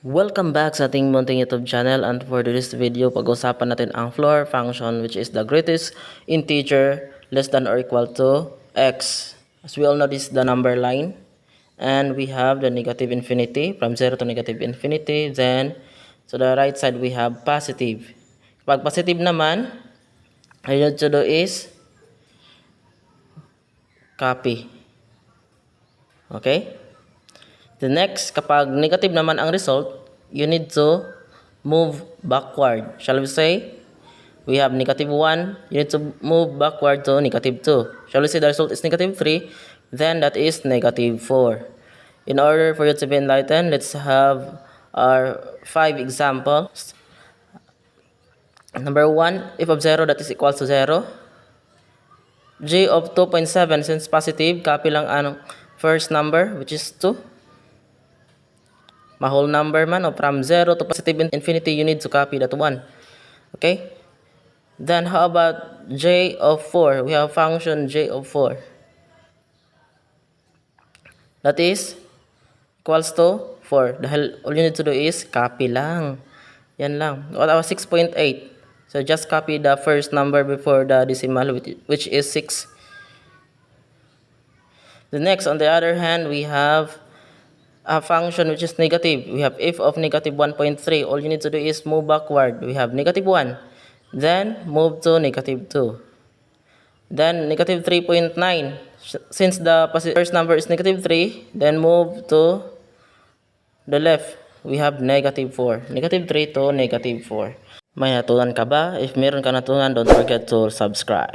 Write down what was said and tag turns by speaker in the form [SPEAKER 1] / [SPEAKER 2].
[SPEAKER 1] Welcome back sa ating munting YouTube channel, and for this video, pag-usapan natin ang floor function, which is the greatest integer less than or equal to x. As we all know, this is the number line, and we have the negative infinity, from 0 to negative infinity. Then, to the right side, we have positive. Kapag positive naman, all you need to do is copy. Okay? The next, kapag negative naman ang result, you need to move backward. Shall we say? We have negative 1. You need to move backward to negative 2. Shall we say the result is negative 3? Then that is negative 4. In order for you to be enlightened, let's have our 5 examples. Number 1, f of 0 that is equal to 0. G of 2.7, since positive, copy lang ang first number, which is 2. Whole number man, o from 0 to positive infinity, you need to copy that 1. Okay? Then how about j of 4? We have function j of 4. That is equals to 4. Dahil all you need to do is copy lang. Yan lang. What about 6.8? So just copy the first number before the decimal, which is 6. The next, on the other hand, we have a function which is negative. We have f of negative 1.3. All you need to do is move backward. We have negative 1. Then move to negative 2. Then negative 3.9. Since the first number is negative 3, then move to the left. We have negative 4. Negative 3 to negative 4. May natutunan ka ba? If meron ka natutunan, don't forget to subscribe.